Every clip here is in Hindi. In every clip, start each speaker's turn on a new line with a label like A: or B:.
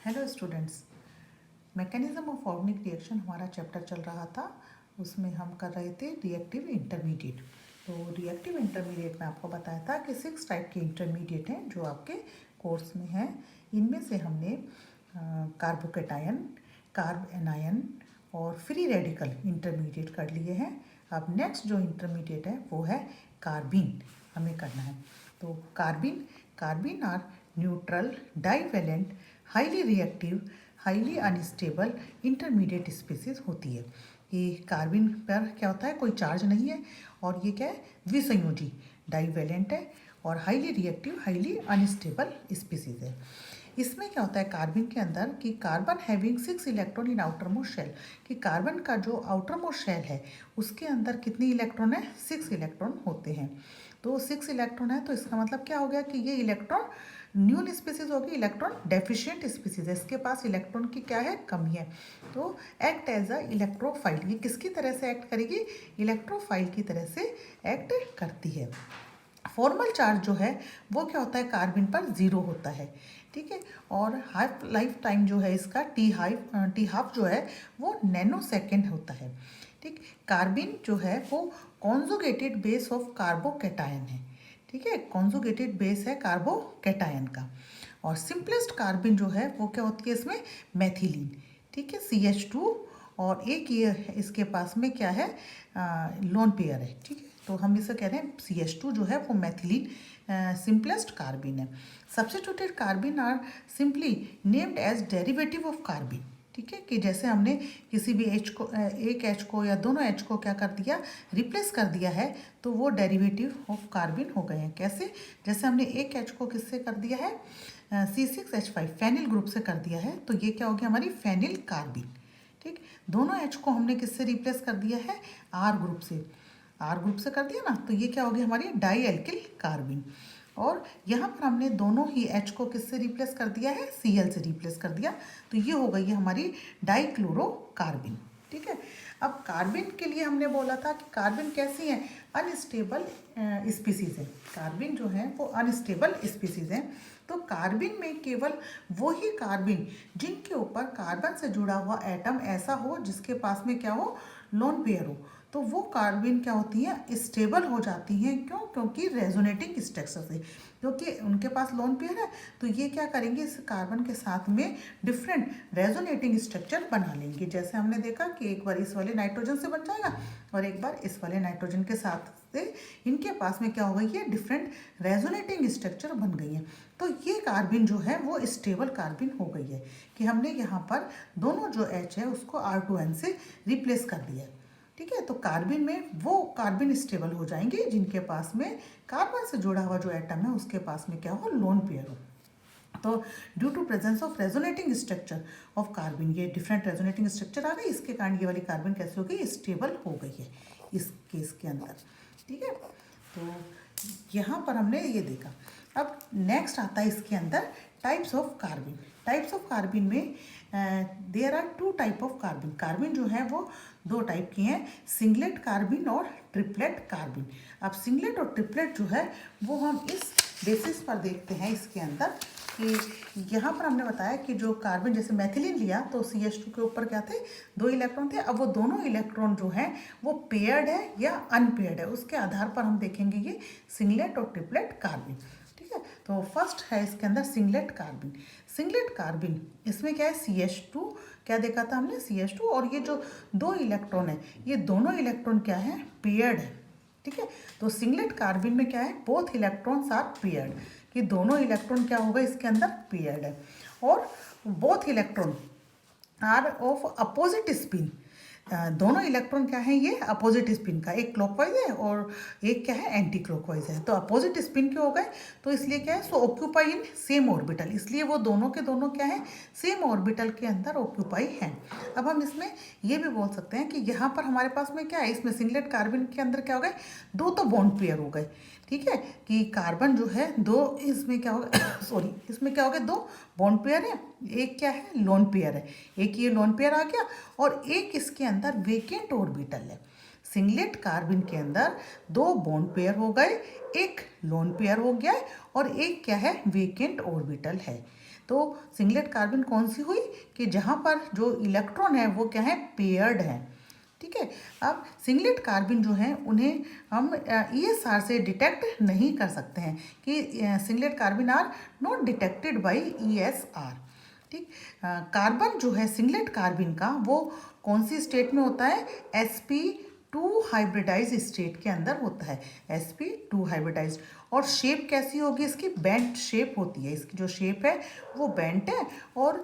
A: Hello students, mechanism of organic reaction हमारा चैप्टर चल रहा था। उसमें हम कर रहे थे रिएक्टिव इंटरमीडिएट। तो रिएक्टिव इंटरमीडिएट में आपको बताया था कि 6 टाइप के इंटरमीडिएट हैं जो आपके कोर्स में हैं। इनमें से हमने कार्बोकेटायन, कार्ब एनायन और फ्री रेडिकल इंटरमीडिएट कर लिए हैं। अब नेक्स्ट जो इंटरमीडिएट है वो है कार्बिन, हमें करना है। तो carbene are neutral, divalent, highly reactive, highly unstable intermediate species होती है। ये कार्बिन पर क्या होता है, कोई चार्ज नहीं है और ये क्या है, द्विसंयोजी, डाइवेलेंट है और highly reactive, highly unstable species है। इसमें क्या होता है कार्बन के अंदर कि carbon having 6 electron in outermost shell, कि कार्बन का जो आउटर मोस्ट शेल है उसके अंदर कितनी इलेक्ट्रॉन है, 6 इलेक्ट्रॉन होते हैं। तो 6 इलेक्ट्रॉन है तो इसका मतलब क्या हो गया कि ये इलेक्ट्रॉन न्यून स्पीसीज होगी, इलेक्ट्रॉन डेफिशिएंट स्पीसीज है, इसके पास इलेक्ट्रॉन की क्या है, कमी है। तो एक्ट एज अ इलेक्ट्रोफाइल, ये किसकी तरह से एक्ट करेगी, इलेक्ट्रोफाइल की तरह से एक्ट करती है। फॉर्मल चार्ज जो है वो क्या होता है, कार्बन पर 0 होता है, ठीक है। और हाफ लाइफ टाइम जो है इसका टी हाफ जो है वो नैनो सेकेंड होता है, ठीक। कार्बिन जो है वो कॉन्जुगेटेड बेस ऑफ कार्बोकेटायन है, ठीक है, कॉन्जुगेटेड बेस है कार्बोकेटायन का। और सिंपलेस्ट कार्बिन जो है वो क्या होती है, इसमें मैथिलीन, ठीक है, CH2 और एक ये इसके पास में क्या है, लोन पेयर है, ठीक है। तो हम इसे कह रहे हैं CH2 जो है वो मैथिलीन सिंपलेस्ट कार्बिन है। Substituted carbene are simply named as derivative of carbene, ठीक है, कि जैसे हमने किसी भी H को, एक H को या दोनों H को क्या कर दिया, रिप्लेस कर दिया है, तो वो डेरिवेटिव ऑफ कार्बिन हो गए हैं। कैसे, जैसे हमने एक H को किससे कर दिया है, C6H5 फेनिल ग्रुप से कर दिया है, तो ये क्या हो गया, हमारी फेनिल कार्बिन, ठीक। दोनों H को हमने किससे रिप्लेस कर दिया है, R ग्रुप से कर दिया ना, तो ये क्या हो गया, हमारी डाई एल्किल कार्बिन। और यहाँ पर हमने दोनों ही H को किससे रिप्लेस कर दिया है, Cl से रिप्लेस कर दिया, तो ये हो गई है हमारी डाईक्लोरोकार्बिन, ठीक है। अब कार्बिन के लिए हमने बोला था कि कार्बिन कैसी है, अनस्टेबल स्पीसीज है। कार्बिन जो है वो अनस्टेबल स्पीसीज है। तो कार्बिन में केवल वही कार्बिन जिनके ऊपर कार्बन से जुड़ा हुआ एटम ऐसा हो जिसके पास में क्या हो, लोन पेयर हो, तो वो कार्बिन क्या होती हैं, स्टेबल हो जाती हैं। क्यों, क्योंकि रेजोनेटिंग स्ट्रक्चर से, क्योंकि उनके पास लोन पेयर है, तो ये क्या करेंगे, इस कार्बन के साथ में डिफरेंट रेजोनेटिंग स्ट्रक्चर बना लेंगे। जैसे हमने देखा कि एक बार इस वाले नाइट्रोजन से बन जाएगा और एक बार इस वाले नाइट्रोजन के साथ से इनके पास में क्या हो गई है, डिफरेंट रेजोनेटिंग स्ट्रक्चर बन गई है। तो ये कार्बिन जो है वो स्टेबल कार्बिन हो गई है, कि हमने यहाँ पर दोनों जो H है उसको R2N से रिप्लेस कर दिया है, ठीक है। तो कार्बिन में वो कार्बिन स्टेबल हो जाएंगे जिनके पास में कार्बन से जुड़ा हुआ जो एटम है उसके पास में क्या हो, लोन पेयर हो। तो due to presence of resonating structure of carbene, ये डिफरेंट रेजोनेटिंग स्ट्रक्चर आ गई, इसके कारण ये वाली कार्बिन कैसे हो गई, स्टेबल हो गई है इस केस के अंदर, ठीक है। तो यहाँ पर हमने ये देखा। अब नेक्स्ट आता है इसके अंदर types of carbene. Types of carbene में there are 2 type of carbene. Carbene जो है वो 2 टाइप की हैं, सिंगलेट कार्बिन और ट्रिपलेट कार्बिन। अब सिंगलेट और ट्रिपलेट जो है वो हम इस बेसिस पर देखते हैं इसके अंदर, कि यहाँ पर हमने बताया कि जो कार्बन, जैसे मैथिलीन लिया तो CH2 के ऊपर क्या थे, 2 इलेक्ट्रॉन थे। अब वो दोनों इलेक्ट्रॉन जो हैं वो पेयर्ड है या अनपेयर्ड है, उसके आधार पर हम देखेंगे ये सिंगलेट और ट्रिपलेट कार्बिन, ठीक है। तो फर्स्ट है इसके अंदर सिंगलेट कार्बिन। सिंगलेट कार्बिन इसमें क्या है, CH2 क्या देखा था हमने, CH2, और ये जो 2 इलेक्ट्रॉन है ये दोनों इलेक्ट्रॉन क्या है, पेयर्ड है, ठीक है। तो सिंगलेट कार्बिन में क्या है, बोथ इलेक्ट्रॉन्स आर पेयर्ड, कि दोनों इलेक्ट्रॉन क्या होगा इसके अंदर, पेयर्ड है। और both electron are of opposite spin, दोनों इलेक्ट्रॉन क्या है, ये अपोजिट स्पिन का, एक क्लॉकवाइज है और एक क्या है, एंटी क्लॉकवाइज है। तो अपोजिट स्पिन के हो गए, तो इसलिए क्या है, so occupy in same orbital, इसलिए वो दोनों के दोनों क्या है, सेम ऑर्बिटल के अंदर ऑक्यूपाई हैं। अब हम इसमें ये भी बोल सकते हैं कि यहाँ पर हमारे पास में क्या है, इसमें सिंगलेट कार्बन के अंदर क्या हो गए, 2 तो बॉन्ड पेयर हो गए, ठीक है, कि कार्बन जो है 2, इसमें क्या होगा सॉरी, इसमें क्या हो गया, 2 बॉन्ड पेयर है, एक क्या है, लोन पेयर है, एक ये लोन पेयर आ गया और एक इसके अंदर वेकेंट ऑर्बिटल है। सिंगलेट कार्बन के अंदर 2 बॉन्ड पेयर हो गए, एक लोन पेयर हो गया है और एक क्या है, वेकेंट ऑर्बिटल है। तो सिंगलेट कार्बन कौन सी हुई कि जहाँ पर जो इलेक्ट्रॉन है वो क्या है, पेयर्ड है। ठीक है, अब सिंगलेट कार्बन जो है उन्हें हम ESR से डिटेक्ट नहीं कर सकते हैं कि singlet carbon are not detected by ESR। ठीक, कार्बन जो है सिंगलेट कार्बन का वो कौन सी स्टेट में होता है, sp2 हाइब्रिडाइज स्टेट के अंदर होता है, sp2 हाइब्रिडाइज। और शेप कैसी होगी इसकी, बेंट शेप होती है, इसकी जो शेप है वो बेंट है। और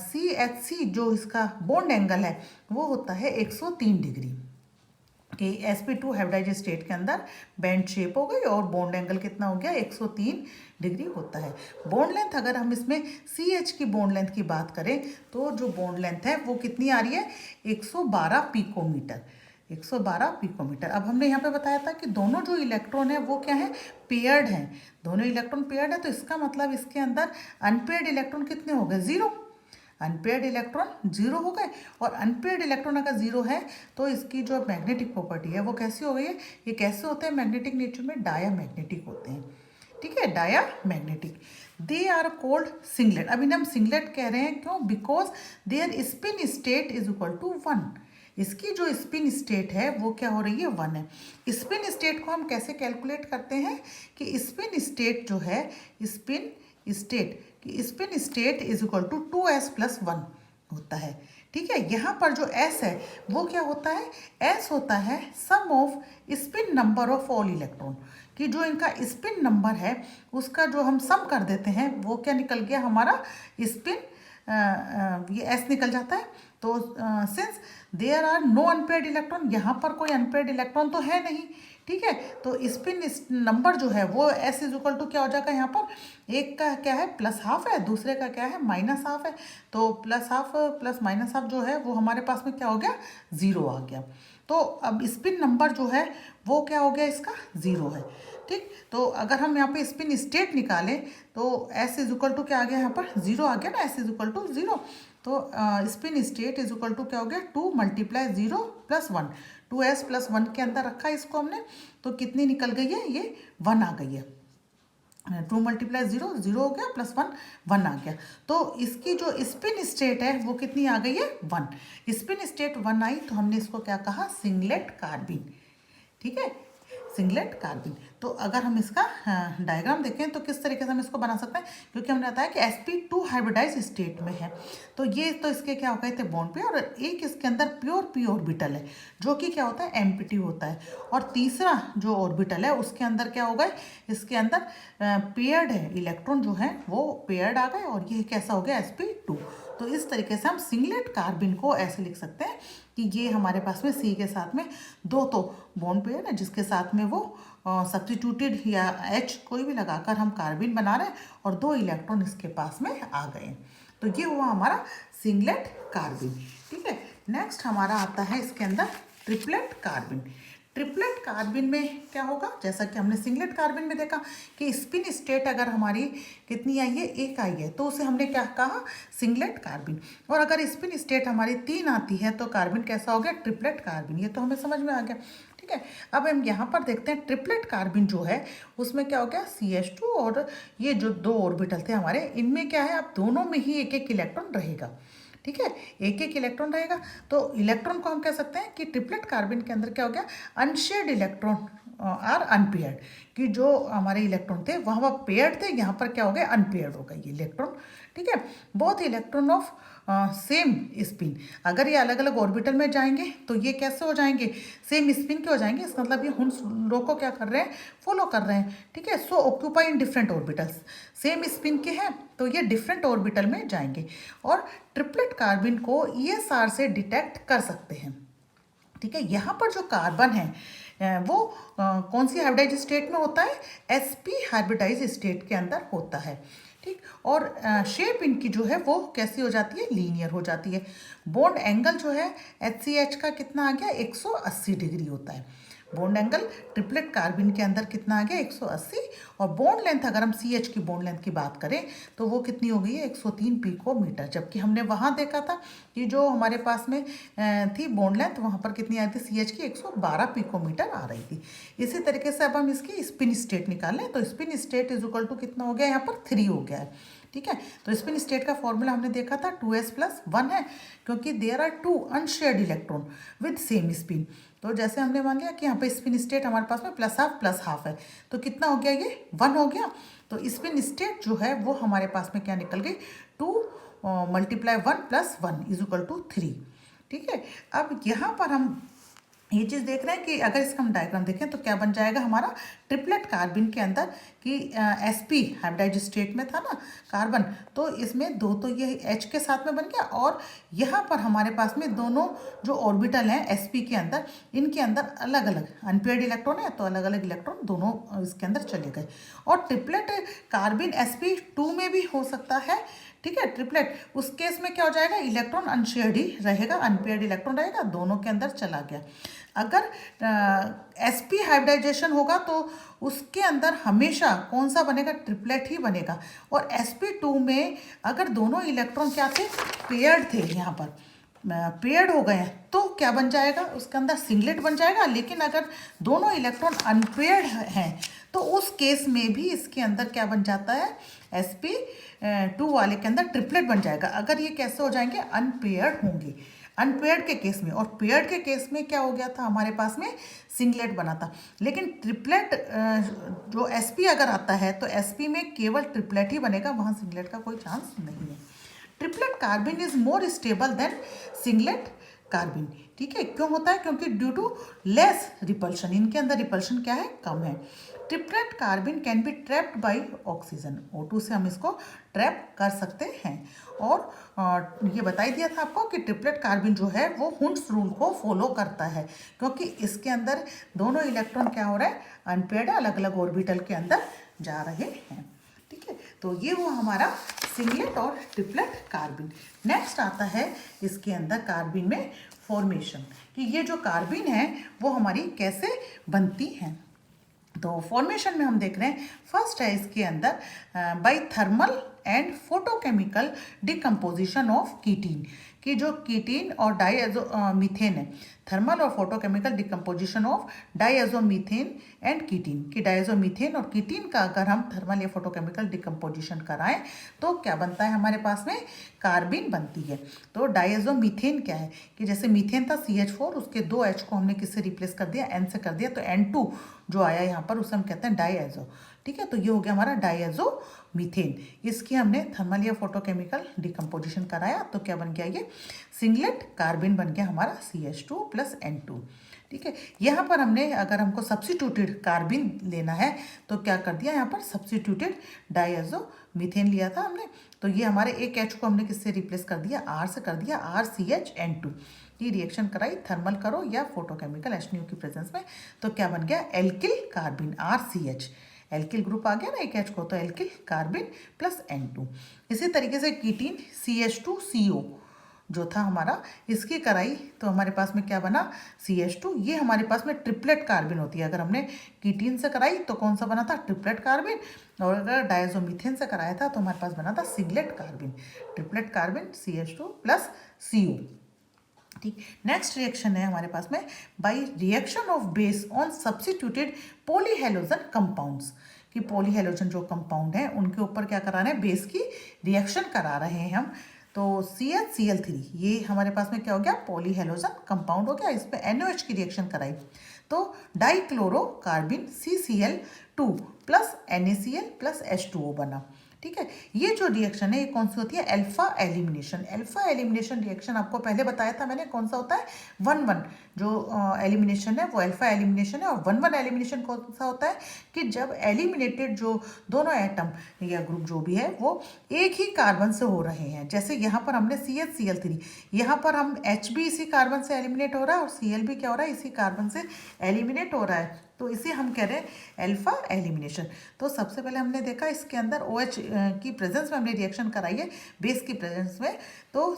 A: CH जो इसका बॉन्ड एंगल है वो होता है 103 डिग्री कि sp2 हाइब्रिडाइज स्टेट के अंदर बेंट शेप हो गई और बॉन्ड एंगल कितना हो गया, 103 डिग्री होता है। बॉन्ड लेंथ, अगर हम इसमें CH की बॉन्ड लेंथ की बात करें तो जो बॉन्ड लेंथ है वो कितनी आ रही है, 112 पिकोमीटर, 112 पिकोमीटर। अब हमने यहाँ पे बताया था कि दोनों जो इलेक्ट्रॉन है वो क्या है, पेयर्ड हैं, दोनों इलेक्ट्रॉन पेयर्ड है। तो इसका मतलब इसके अंदर अनपेयर्ड इलेक्ट्रॉन कितने हो गए, 0, अनपेयर्ड इलेक्ट्रॉन 0 हो गए। और अनपेयर्ड इलेक्ट्रॉन अगर 0 है तो इसकी जो मैग्नेटिक प्रॉपर्टी है वो कैसी हो गई है, ये कैसे होते हैं मैग्नेटिक नेचर में, डायामैग्नेटिक होते हैं। ठीक है, diamagnetic. They are called singlet. अब इन्हें हम सिंगलेट कह रहे हैं, क्यों, because their spin state is equal to 1। इसकी जो स्पिन स्टेट है वो क्या हो रही है, 1 है। स्पिन स्टेट को हम कैसे कैलकुलेट करते हैं कि स्पिन स्टेट जो है, spin state is equal to 2s + 1 होता है। ठीक है, यहाँ पर जो s है वो क्या होता है, s होता है sum of spin number of all electron, कि जो इनका स्पिन नंबर है उसका जो हम सम कर देते हैं वो क्या निकल गया हमारा, स्पिन, ये s निकल जाता है। तो since there are no unpaired electron, यहाँ पर कोई अनपेयर्ड इलेक्ट्रॉन तो है नहीं। ठीक है, तो स्पिन नंबर जो है वो s इज इक्वल टू क्या हो जाएगा, यहाँ पर एक का क्या है +½ है, दूसरे का क्या है -½ है। तो +½ + -½ जो है वो हमारे पास में क्या हो गया, 0 आ गया। तो अब स्पिन नंबर जो है वो क्या हो गया, इसका 0 है। ठीक, तो अगर हम यहाँ पे स्पिन स्टेट निकालें तो s इज इक्वल टू क्या आ गया, यहाँ पर 0 आ गया ना, s इज इक्वल टू 0। तो spin state is equal to क्या हो गया, 2 × 0 + 1, 2s + 1 के अंदर रखा इसको हमने, तो कितनी निकल गई है, ये 1 आ गई है। 2 × 0 0 हो गया, +1 1 आ गया। तो इसकी जो स्पिन स्टेट है वो कितनी आ गई है, 1। स्पिन स्टेट 1 आई तो हमने इसको क्या कहा, सिंगलेट कार्बन। ठीक है, सिंगलेट कार्बन। तो अगर हम इसका डायग्राम देखें तो किस तरीके से हम इसको बना सकते हैं, क्योंकि हमने बताया कि sp2 हाइब्रिडाइज स्टेट में है। तो ये तो इसके क्या हो गए थे, बॉन्ड पे, और एक इसके अंदर प्योर p ऑर्बिटल है जो कि क्या होता है, एम्प्टी होता है। और तीसरा जो ऑर्बिटल है उसके अंदर क्या हो गए, इसके अंदर पेयर्ड है, इलेक्ट्रॉन जो है वो पेयर्ड आ गए और ये कैसा हो गया, sp2। तो इस तरीके से हम सिंगलेट कार्बन को ऐसे लिख सकते हैं कि ये हमारे पास में C के साथ में 2 तो बॉन्ड पेयर है जिसके साथ में वो सब्स्टिट्यूटेड या H कोई भी लगाकर हम कार्बन बना रहे हैं और 2 इलेक्ट्रॉन इसके पास में आ गए। तो ये हुआ हमारा सिंगलेट कार्बन। ठीक है, नेक्स्ट हमारा आता है इसके अंदर ट्रिपलेट कार्बन। ट्रिपलेट कार्बन में क्या होगा, जैसा कि हमने सिंगलेट कार्बन में देखा कि स्पिन स्टेट अगर हमारी कितनी आई है, 1 आई है, तो उसे हमने क्या कहा, सिंगलेट कार्बन। और अगर स्पिन स्टेट हमारी 3 आती है तो कार्बन कैसा हो गया, ट्रिपलेट कार्बन। ये तो हमें समझ में आ गया। ठीक है, अब हम यहाँ पर देखते हैं ट्रिपलेट कार्बन जो है उसमें क्या हो गया, CH2 और ये जो 2 ऑर्बिटल थे हमारे, इनमें क्या है, अब दोनों में ही एक एक इलेक्ट्रॉन रहेगा। ठीक है, एक एक इलेक्ट्रॉन रहेगा। तो इलेक्ट्रॉन को हम कह सकते हैं कि ट्रिपलेट कार्बन के अंदर क्या हो गया, अनशेयर्ड इलेक्ट्रॉन आर अनपेयर्ड, कि जो हमारे इलेक्ट्रॉन थे वहाँ वह पेयर्ड थे, यहाँ पर क्या हो गए, अनपेयर्ड हो गए ये इलेक्ट्रॉन। ठीक है, both electron of same spin, अगर ये अलग अलग ऑर्बिटल में जाएंगे तो ये कैसे हो जाएंगे, सेम स्पिन के हो जाएंगे। इसका मतलब ये हुंस लॉ को क्या कर रहे हैं, फॉलो कर रहे हैं। ठीक है, so occupy in different orbitals, same spin के हैं तो ये डिफरेंट ऑर्बिटल में जाएंगे और ट्रिपलेट कार्बन को ESR से डिटेक्ट कर सकते हैं। ठीक है, यहाँ पर जो कार्बन है वो कौन सी हाइब्रिडाइज स्टेट में होता है, sp हाइब्रिडाइज स्टेट के अंदर होता है। ठीक, और शेप इनकी जो है वो कैसी हो जाती है, लीनियर हो जाती है। बॉन्ड एंगल जो है HCH का कितना आ गया, 180 डिग्री होता है। बॉन्ड एंगल ट्रिपलेट कार्बिन के अंदर कितना आ गया 180, और बॉन्ड लेंथ अगर हम CH की बॉन्ड लेंथ की बात करें तो वो कितनी हो गई है 103 पिकोमीटर, जबकि हमने वहाँ देखा था कि जो हमारे पास में थी बॉन्ड लेंथ वहाँ पर कितनी आई थी CH की 112 पिकोमीटर आ रही थी। इसी तरीके से अब हम इसकी स्पिन स्टेट निकाल लें तो spin state is equal to कितना हो गया यहाँ पर 3 हो गया है। ठीक है, तो स्पिन स्टेट का फॉर्मूला हमने देखा था 2s+1 है, क्योंकि there are 2 unshared electron with same spin. तो जैसे हमने मान लिया कि यहाँ पे स्पिन स्टेट हमारे पास में +12 है, तो कितना हो गया ये 1 हो गया। तो स्पिन स्टेट जो है वो हमारे पास में क्या निकल गई 2 × 1 + 1 = 3। ठीक है, अब यहाँ पर हम ये चीज़ देख रहे हैं कि अगर इसका हम डायग्राम देखें तो क्या बन जाएगा हमारा ट्रिपलेट कार्बिन के अंदर कि sp हाइब्रिडाइज्ड स्टेट में था ना कार्बन, तो इसमें दो तो ये H के साथ में बन गया, और यहाँ पर हमारे पास में दोनों जो ऑर्बिटल हैं sp के अंदर, इनके अंदर अलग अलग अनपेयर्ड इलेक्ट्रॉन है, तो अलग अलग इलेक्ट्रॉन दोनों इसके अंदर चले गए। और ट्रिपलेट कार्बिन sp2 में भी हो सकता है। ठीक है, ट्रिपलेट उस केस में क्या हो जाएगा इलेक्ट्रॉन अनशेयर्ड ही रहेगा, अनपेयर्ड इलेक्ट्रॉन रहेगा, दोनों के अंदर चला गया। अगर sp हाइब्रिडाइजेशन होगा तो उसके अंदर हमेशा कौन सा बनेगा ट्रिपलेट ही बनेगा, और sp2 में अगर दोनों इलेक्ट्रॉन क्या थे पेयर्ड थे, यहाँ पर पेयर्ड हो गए हैं तो क्या बन जाएगा उसके अंदर सिंगलेट बन जाएगा। लेकिन अगर दोनों इलेक्ट्रॉन अनपेयर्ड हैं तो उस केस में भी इसके अंदर क्या बन जाता है sp2 वाले के अंदर ट्रिपलेट बन जाएगा। अगर ये कैसे हो जाएंगे अनपेयर्ड होंगे, अनपेयर्ड के केस में, और पेयर्ड के केस में क्या हो गया था हमारे पास में सिंगलेट बना था। लेकिन ट्रिपलेट जो sp अगर आता है तो sp में केवल ट्रिपलेट ही बनेगा, वहाँ सिंगलेट का कोई चांस नहीं है। Triplet carbene is more stable than singlet carbene. ठीक है, क्यों होता है क्योंकि ड्यू टू लेस रिपल्शन, इनके अंदर रिपल्शन क्या है कम है। Triplet कार्बिन can be trapped by oxygen, O2 से हम इसको ट्रैप कर सकते हैं। और ये बता ही दिया था आपको कि ट्रिपलेट कार्बिन जो है वो हुंड्स रूल को फॉलो करता है, क्योंकि इसके अंदर दोनों इलेक्ट्रॉन क्या हो रहा है अनपेयर्ड अलग अलग ऑर्बिटल के अंदर जा रहे हैं। ठीक है, तो ये वो हमारा सिंगलेट और ट्रिपलेट कार्बिन। नेक्स्ट आता है इसके अंदर कार्बिन में फॉर्मेशन, कि ये जो कार्बिन है वो हमारी कैसे बनती हैं। तो फॉर्मेशन में हम देख रहे हैं फर्स्ट है इसके अंदर by thermal and photochemical decomposition of ketene, कि जो कीटीन और डाईएज़ोमीथेन है, थर्मल और photochemical decomposition of diazomethane and ketene, कि डाईएज़ोमीथेन और कीटीन का अगर हम थर्मल या फोटोकेमिकल डिकम्पोजिशन कराएं तो क्या बनता है हमारे पास में कार्बिन बनती है। तो डाईएज़ोमीथेन क्या है कि जैसे मीथेन था CH4, उसके 2 H को हमने किससे रिप्लेस कर दिया N से कर दिया, तो N2 जो आया यहाँ पर उसे हम कहते हैं डाईएज़ो। ठीक है, तो ये हो गया हमारा डाईएज़ोमीथेन। इसकी हमने थर्मल या फोटोकेमिकल डिकम्पोजिशन कराया तो क्या बन गया ये सिंगलेट कार्बिन बन गया हमारा CH2 + N2। ठीक है, यहाँ पर हमने अगर हमको सब्स्टिट्यूटेड कार्बिन लेना है तो क्या कर दिया यहाँ पर सब्स्टिट्यूटेड डाईएज़ोमीथेन लिया था हमने, तो ये हमारे एक H को हमने किससे रिप्लेस कर दिया R से कर दिया RCHN2। ये रिएक्शन कराई थर्मल करो या फोटोकेमिकल HNO की प्रेजेंस में, तो क्या बन गया एल्किल कार्बिन RCH, एल्किल ग्रुप आ गया ना एक H को, तो एल्किल कार्बिन + N2। इसी तरीके से कीटीन CH2CO जो था हमारा, इसकी कराई तो हमारे पास में क्या बना CH2, ये हमारे पास में ट्रिपलेट कार्बिन होती है। अगर हमने कीटीन से कराई तो कौन सा बना था ट्रिपलेट कार्बिन, और अगर डायज़ोमीथेन से कराया था तो हमारे पास बना था सिंगलेट कार्बिन, ट्रिपलेट कार्बिन CH2 + CO। ठीक, नेक्स्ट रिएक्शन है हमारे पास में by reaction of base on substituted polyhalogen compounds, कि पॉलीहेलोजन जो कंपाउंड है उनके ऊपर क्या करा रहे हैं बेस की रिएक्शन करा रहे हैं हम। तो CHCl3 ये हमारे पास में क्या हो गया पॉलीहेलोजन कंपाउंड हो गया, इस पर NOH की रिएक्शन कराई तो डाइक्लोरोकार्बिन CCl2 + NaCl + H2O बना। ठीक है, ये जो रिएक्शन है ये कौन सी होती है alpha elimination. Alpha elimination reaction आपको पहले बताया था मैंने कौन सा होता है 1-1 जो एलिमिनेशन है वो अल्फा एलिमिनेशन है, और 1-1 एलिमिनेशन कौन सा होता है कि जब एलिमिनेटेड जो दोनों एटम या ग्रुप जो भी है वो एक ही कार्बन से हो रहे हैं। जैसे यहाँ पर हमने CHCl3, यहाँ पर हम H भी इसी कार्बन से एलिमिनेट हो रहा है और Cl भी क्या हो रहा है इसी कार्बन से एलिमिनेट हो रहा है, तो इसे हम कह रहे हैं अल्फा एलिमिनेशन। तो सबसे पहले हमने देखा इसके अंदर OH की प्रेजेंस में हमने रिएक्शन कराई है बेस की प्रेजेंस में, तो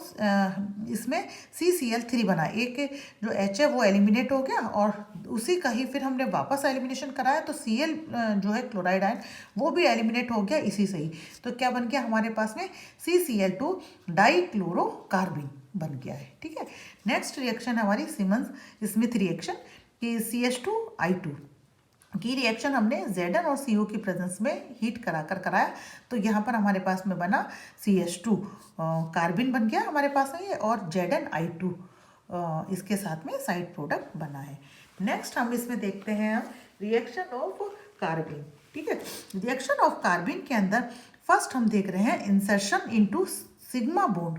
A: इसमें CCl3 बना, एक जो H है वो एलिमिनेट हो गया और उसी का ही फिर हमने वापस एलिमिनेशन कराया तो Cl जो है क्लोराइड आयन वो भी एलिमिनेट हो गया इसी से ही। तो क्या बन गया हमारे पास में CCl2 डाइक्लोरोकार्बिन बन गया है। ठीक है, नेक्स्ट रिएक्शन है हमारी सिमन्स स्मिथ रिएक्शन कि CH2I2 की रिएक्शन हमने Zn और CO की प्रेजेंस में हीट कराकर कराया। तो यहाँ पर हमारे पास में बना CH2 कार्बिन बन गया हमारे पास में ये, और ZnI2 इसके साथ में साइड प्रोडक्ट बना है। नेक्स्ट हम इसमें देखते हैं हम रिएक्शन ऑफ कार्बिन। ठीक है, रिएक्शन ऑफ कार्बिन के अंदर फर्स्ट हम देख रहे हैं insertion into sigma bond.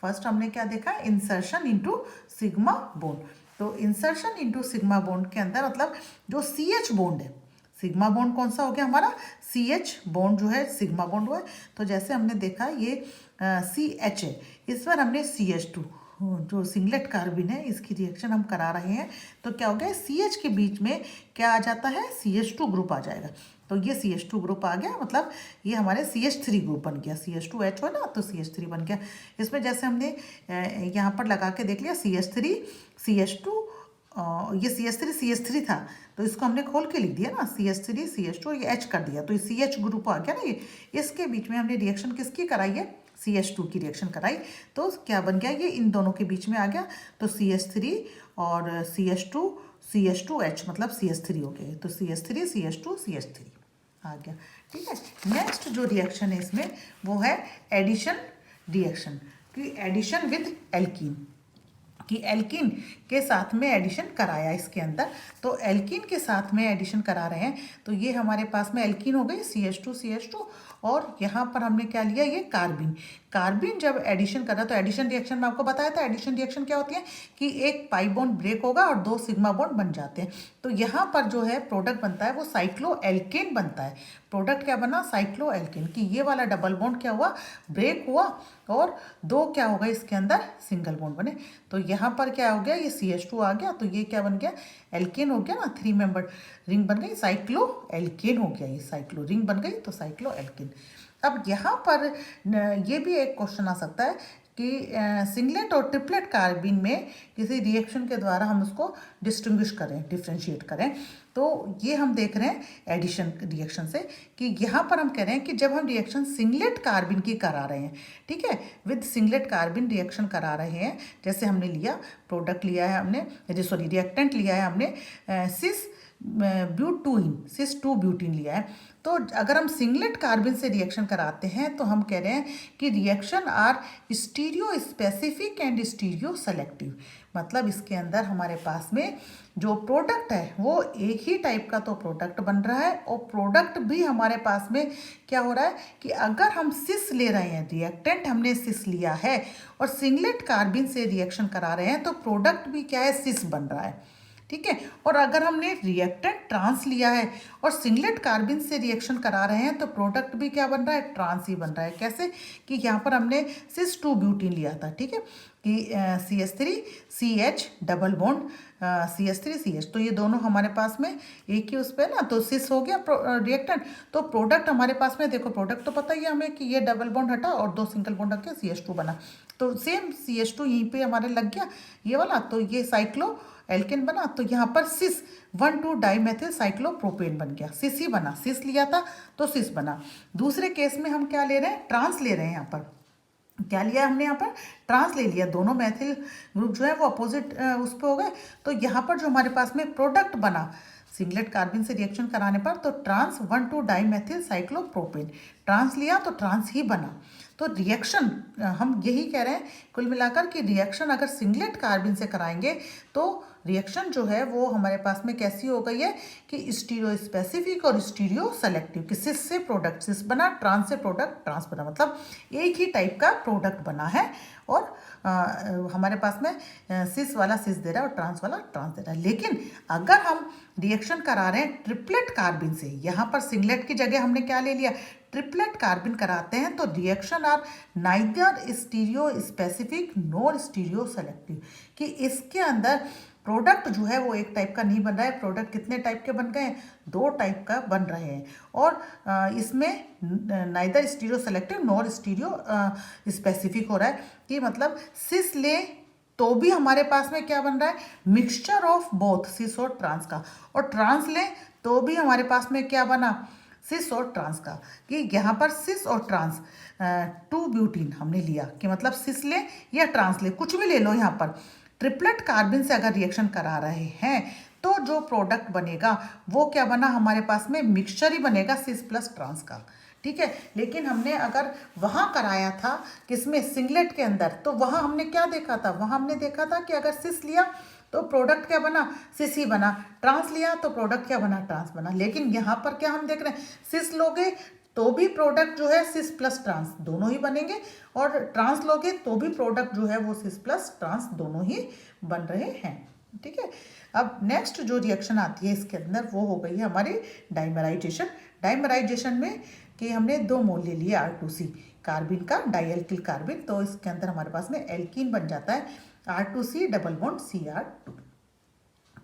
A: First हमने क्या देखा, इंसर्शन इनटू सिग्मा बॉन्ड। तो इंसर्शन इनटू सिग्मा बॉन्ड के अंदर मतलब जो CH बॉन्ड है, सिग्मा बॉन्ड कौन सा हो गया हमारा, CH बॉन्ड जो है सिग्मा बॉन्ड हुआ है। तो जैसे हमने देखा ये CH है, इस पर हमने CH2 जो सिंगलेट कार्बिन है इसकी रिएक्शन हम करा रहे हैं। तो क्या हो गया, CH के बीच में क्या आ जाता है, CH2 ग्रुप आ जाएगा। तो ये CH2 ग्रुप आ गया, मतलब ये हमारे CH3 ग्रुप बन गया, CH2H हो ना तो CH3 बन गया। इसमें जैसे हमने यहाँ पर लगा के देख लिया CH3 CH2, ये CH3 था तो इसको हमने खोल के लिख दिया ना, CH3 CH2 और ये H कर दिया, तो ये CH ग्रुप आ गया ना ये। इसके बीच में हमने रिएक्शन किसकी कराई है, CH2 की रिएक्शन कराई। तो क्या बन गया, ये इन दोनों के बीच में आ गया, तो CH3 और CH2H मतलब CH3 हो गया। तो CH3 CH2 CH3 आ गया। ठीक है, नेक्स्ट जो रिएक्शन है इसमें वो है एडिशन रिएक्शन कि एडिशन विद एल्कीन, कि एल्कीन के साथ में एडिशन कराया इसके अंदर। तो एल्कीन के साथ में एडिशन करा रहे हैं, तो ये हमारे पास में एल्कीन हो गई CH2 और यहाँ पर हमने क्या लिया, ये कार्बिन। कार्बिन जब एडिशन करा तो एडिशन रिएक्शन में आपको बताया था, एडिशन रिएक्शन क्या होती है कि एक पाई बॉन्ड ब्रेक होगा और 2 सिग्मा बॉन्ड बन जाते हैं। तो यहाँ पर जो है प्रोडक्ट बनता है वो साइक्लोएल्केन बनता है। प्रोडक्ट क्या बना, साइक्लोएल्केन, कि ये वाला डबल बॉन्ड क्या हुआ, ब्रेक हुआ और 2 क्या होगा इसके अंदर सिंगल बॉन्ड बने। तो यहाँ पर क्या हो गया, ये CH2 आ गया, तो ये क्या बन गया, एल्केन हो गया ना, 3 मेंबर रिंग बन गई, साइक्लोएल्केन हो गया, ये साइक्लो रिंग बन गई तो साइक्लोएल्केन। अब यहाँ पर ये भी एक क्वेश्चन आ सकता है कि सिंगलेट और ट्रिपलेट कार्बिन में किसी रिएक्शन के द्वारा हम उसको डिस्टिंग्विश करें, डिफ्रेंशिएट करें। तो ये हम देख रहे हैं एडिशन रिएक्शन से कि यहाँ पर हम कह रहे हैं कि जब हम रिएक्शन सिंगलेट कार्बिन की करा रहे हैं, ठीक है, विद सिंगलेट कार्बिन रिएक्शन करा रहे हैं, जैसे हमने लिया प्रोडक्ट लिया है हमने, सॉरी रिएक्टेंट लिया है हमने सिस 2 ब्यूटीन लिया है। तो अगर हम सिंगलेट कार्बिन से रिएक्शन कराते हैं तो हम कह रहे हैं कि reaction are stereospecific and stereoselective, मतलब इसके अंदर हमारे पास में जो प्रोडक्ट है वो एक ही टाइप का तो प्रोडक्ट बन रहा है, और प्रोडक्ट भी हमारे पास में क्या हो रहा है कि अगर हम सिस ले रहे हैं, रिएक्टेंट हमने सिस लिया है और सिंगलेट कार्बिन से रिएक्शन करा रहे हैं तो प्रोडक्ट भी क्या है, सिस बन रहा है। ठीक है, और अगर हमने रिएक्टेंट ट्रांस लिया है और सिंगलेट कार्बिन से रिएक्शन करा रहे हैं तो प्रोडक्ट भी क्या बन रहा है, ट्रांस ही बन रहा है। कैसे कि यहाँ पर हमने सिस 2 ब्यूटीन लिया था, ठीक है, कि CH3 CH double bond CH3 CH, तो ये दोनों हमारे पास में एक ही उस पर ना, तो सिस हो गया रिएक्टेंट। तो प्रोडक्ट हमारे पास में देखो, प्रोडक्ट तो पता ही है हमें कि ये डबल बॉन्ड हटा और 2 सिंगल बॉन्ड रख के CH2 बना, तो सेम CH2 यहीं पे हमारे लग गया ये वाला, तो ये साइक्लो एल्केन बना। तो यहाँ पर सिस 1,2 डाइमेथिल साइक्लोप्रोपेन बन गया, सिस ही बना, सिस लिया था तो सिस बना। दूसरे केस में हम क्या ले रहे हैं, ट्रांस ले रहे हैं। यहाँ पर क्या लिया हमने, यहाँ पर ट्रांस ले लिया, दोनों मैथिल ग्रुप जो है वो अपोजिट उस पर हो गए। तो यहाँ पर जो हमारे पास में प्रोडक्ट बना सिंगलेट कार्बिन से रिएक्शन कराने पर, तो ट्रांस 1,2 डाइमेथिल साइक्लोप्रोपेन, ट्रांस लिया तो ट्रांस ही बना। तो रिएक्शन हम यही कह रहे हैं कुल मिलाकर कि रिएक्शन अगर सिंगलेट कार्बिन से कराएंगे तो रिएक्शन जो है वो हमारे पास में कैसी हो गई है कि स्टीरियो स्पेसिफिक और स्टीरियो सेलेक्टिव, कि सिस से प्रोडक्ट सिस बना, ट्रांस से प्रोडक्ट ट्रांस बना, मतलब एक ही टाइप का प्रोडक्ट बना है और हमारे पास में सिस वाला सिस दे रहा है और ट्रांस वाला ट्रांस दे रहा है। लेकिन अगर हम रिएक्शन करा रहे हैं ट्रिपलेट कार्बिन से, यहाँ पर सिंगलेट की जगह हमने क्या ले लिया, ट्रिपलेट कार्बिन कराते हैं, तो reaction are neither stereospecific nor stereoselective, कि इसके अंदर प्रोडक्ट जो है वो एक टाइप का नहीं बन रहा है। प्रोडक्ट कितने टाइप के बन गए हैं? 2 टाइप का बन रहे हैं। और इसमें neither stereo selective nor stereo specific हो रहा है कि मतलब सिस ले तो भी हमारे पास में क्या बन रहा है? मिक्सचर ऑफ बोथ सिस और ट्रांस का। और ट्रांस ले तो भी हमारे पास में क्या बना? सिस और ट्रांस का। कि यहाँ पर सिस और ट्रांस 2 ब्यूटीन हमने लिया कि मतलब सिस ले या ट्रांस ले, कुछ भी ले लो। यहाँ पर ट्रिपलेट कार्बिन से अगर रिएक्शन करा रहे हैं तो जो प्रोडक्ट बनेगा वो क्या बना? हमारे पास में मिक्सचर ही बनेगा सिस प्लस ट्रांस का। ठीक है, लेकिन हमने अगर वहाँ कराया था किसमें? सिंगलेट के अंदर, तो वहाँ हमने क्या देखा था? वहाँ हमने देखा था कि अगर सिस लिया तो प्रोडक्ट क्या बना? सिस ही बना। ट्रांस लिया तो प्रोडक्ट क्या बना? ट्रांस बना। लेकिन यहाँ पर क्या हम देख रहे हैं? सिस लोगे तो भी प्रोडक्ट जो है सिस प्लस ट्रांस दोनों ही बनेंगे, और ट्रांस लोगे तो भी प्रोडक्ट जो है वो सिस प्लस ट्रांस दोनों ही बन रहे हैं। ठीक है, अब नेक्स्ट जो रिएक्शन आती है इसके अंदर वो हो गई है हमारी डाइमराइजेशन। डाइमराइजेशन में कि हमने 2 मोल ले लिए R2C कार्बिन का, डाइएल्किल कार्बिन, तो इसके अंदर हमारे पास में एल्कीन बन जाता है R2C डबल बॉन्ड Cr2।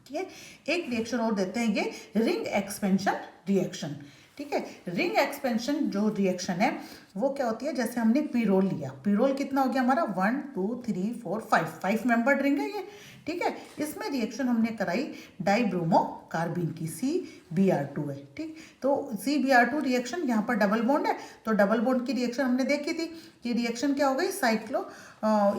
A: ठीक है, एक रिएक्शन और देते हैं, ये रिंग एक्सपेंशन रिएक्शन। ठीक है, रिंग एक्सपेंशन जो रिएक्शन है वो क्या होती है? जैसे हमने पीरोल लिया, पीरोल कितना हो गया हमारा? 1 2 3 4 5 मेंबर्ड रिंग है ये। ठीक है, इसमें रिएक्शन हमने कराई डाइब्रोमो कार्बिन की, CBr2 है। ठीक, तो CBr2 रिएक्शन यहाँ पर डबल बॉन्ड है, तो डबल बॉन्ड की रिएक्शन हमने देखी थी कि रिएक्शन क्या हो गई? साइक्लो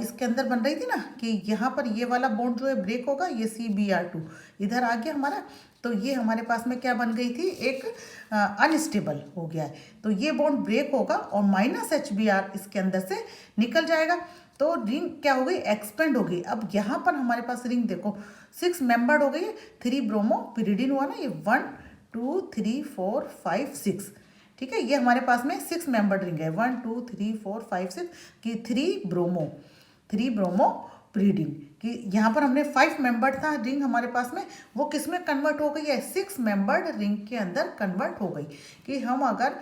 A: इसके अंदर बन रही थी ना कि यहाँ पर ये वाला बॉन्ड जो है ब्रेक होगा, ये CBr2 इधर आ गया हमारा, तो ये हमारे पास में क्या बन गई थी? एक अनस्टेबल हो गया है, तो ये बॉन्ड ब्रेक होगा और -HBr इसके अंदर से निकल जाएगा, तो रिंग क्या हो गई? एक्सपेंड हो गई। अब यहाँ पर हमारे पास रिंग देखो 6 मेंबर्ड हो गई है, 3 ब्रोमो पिरिडिन हुआ ना, ये 1 2 3 4 5 6। ठीक है, ये हमारे पास में 6 मेंबर्ड रिंग है, 1 2 3 4 5 6 की 3 ब्रोमो पिरिडिन कि यहाँ पर हमने 5 मेंबर्ड था रिंग हमारे पास में, वो किस में कन्वर्ट हो गई है? 6 मेंबर्ड रिंग के अंदर कन्वर्ट हो गई। कि हम अगर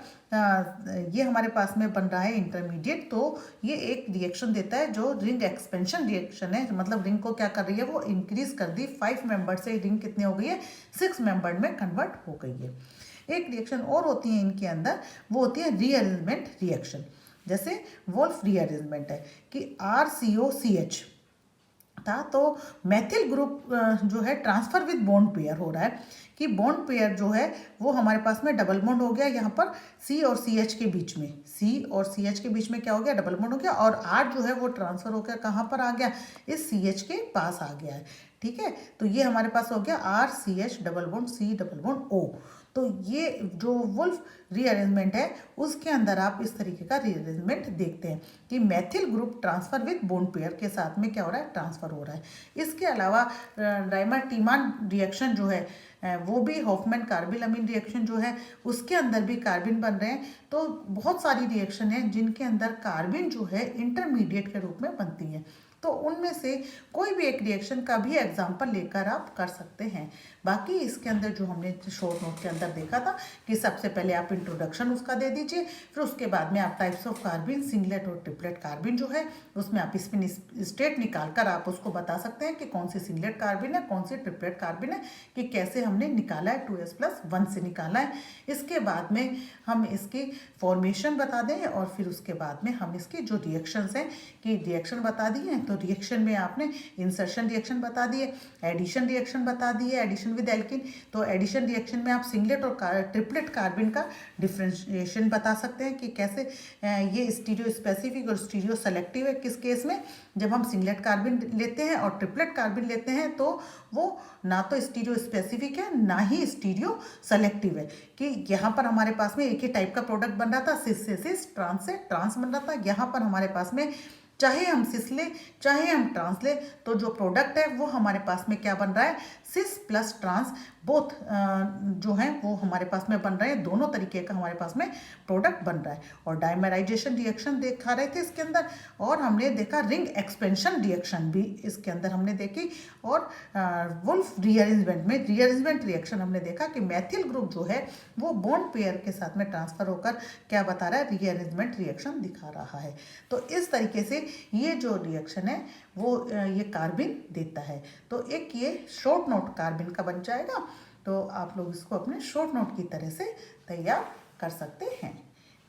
A: ये हमारे पास में बन रहा है इंटरमीडिएट, तो ये एक रिएक्शन देता है जो रिंग एक्सपेंशन रिएक्शन है, मतलब रिंग को क्या कर रही है? वो इंक्रीज कर दी, 5 मेंबर्ड से रिंग कितने हो गई है? 6 मेंबर्ड में कन्वर्ट हो गई है। एक रिएक्शन और होती है इनके अंदर, वो होती है रीअरेंजमेंट रिएक्शन। जैसे वोल्फ रीअरेंजमेंट है कि RCOCH था, तो मैथिल ग्रुप जो है ट्रांसफर विद बॉन्ड पेयर हो रहा है कि बॉन्ड पेयर जो है वो हमारे पास में डबल बॉन्ड हो गया यहाँ पर C और CH के बीच में, C और CH के बीच में क्या हो गया? डबल बॉन्ड हो गया, और R जो है वो ट्रांसफर हो गया कहाँ पर आ गया? इस CH के पास आ गया है। ठीक है, तो ये हमारे पास हो गया RCH double bond C double bond O। तो ये जो वुल्फ रीअरेंजमेंट है उसके अंदर आप इस तरीके का रीअरेंजमेंट देखते हैं कि Maithil group transfer with bond pair के साथ में क्या हो रहा है? ट्रांसफर हो रहा है। इसके अलावा डाइमर-टीमान रिएक्शन जो है वो भी हॉफमैन कार्बिल-अमीन रिएक्शन जो है उसके अंदर भी कार्बिन बन रहे हैं। तो बहुत सारी रिएक्शन है जिनके अंदर कार्बिन जो है इंटरमीडिएट के रूप में बनती है, तो उनमें से कोई भी एक रिएक्शन का भी एग्जाम्पल लेकर आप कर सकते हैं। बाकी इसके अंदर जो हमने शॉर्ट नोट के अंदर देखा था कि सबसे पहले आप इंट्रोडक्शन उसका दे दीजिए, फिर उसके बाद में आप टाइप्स ऑफ कार्बिन, सिंगलेट और ट्रिपलेट कार्बिन जो है उसमें आप स्पिन स्टेट निकाल कर आप उसको बता सकते हैं कि कौन सी सिंगलेट कार्बिन है, कौन सी ट्रिपलेट कार्बिन है, कि कैसे हमने निकाला है 2s+1 से निकाला है। इसके बाद में हम इसकी फॉर्मेशन बता दें और फिर उसके बाद में हम इसकी जो रिएक्शंस हैं कि रिएक्शन बता दिए हैं, तो रिएक्शन में आपने इंसर्शन रिएक्शन बता दिए, एडिशन रिएक्शन बता दिए, एडिशन विद एल्किन। तो एडिशन रिएक्शन में आप सिंगलेट और ट्रिपलेट कार्बिन का डिफ्रेंशिएशन बता सकते हैं कि कैसे ये स्टीरियो स्पेसिफिक और स्टीरियो सेलेक्टिव है। किस केस में? जब हम सिंगलेट कार्बिन लेते हैं और ट्रिपलेट कार्बिन लेते हैं तो वो ना तो स्टीरियो स्पेसिफिक है ना ही स्टीरियो सेलेक्टिव है, कि यहाँ पर हमारे पास में एक ही टाइप का प्रोडक्ट बन रहा था, सिस से सिस, ट्रांस से ट्रांस बन रहा था। यहाँ पर हमारे पास में चाहे हम सिस ले चाहे हम ट्रांस ले, तो जो प्रोडक्ट है वो हमारे पास में क्या बन रहा है? सिस प्लस ट्रांस बोथ जो हैं वो हमारे पास में बन रहे हैं, दोनों तरीके का हमारे पास में प्रोडक्ट बन रहा है। और डाइमराइजेशन रिएक्शन देखा रहे थे इसके अंदर, और हमने देखा रिंग एक्सपेंशन रिएक्शन भी इसके अंदर हमने देखी, और वुल्फ रीअरेंजमेंट में रीअरेंजमेंट रिएक्शन हमने देखा कि मैथिल ग्रुप जो है वो बॉन्ड पेयर के साथ में ट्रांसफर होकर क्या बता रहा है? रीअरेंजमेंट रिएक्शन दिखा रहा है। तो इस तरीके से ये जो रिएक्शन है वो ये कार्बिन देता है। तो एक ये शॉर्ट नोट कार्बिन का बन जाएगा। तो आप लोग इसको अपने शॉर्ट नोट की तरह से तैयार कर सकते हैं।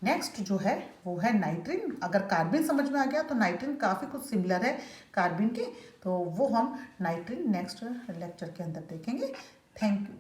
A: नेक्स्ट जो है वो है नाइट्रिन। अगर कार्बिन समझ में आ गया तो नाइट्रिन काफ़ी कुछ सिमिलर है कार्बिन के, तो वो हम नाइट्रिन नेक्स्ट लेक्चर के अंदर देखेंगे। Thank you.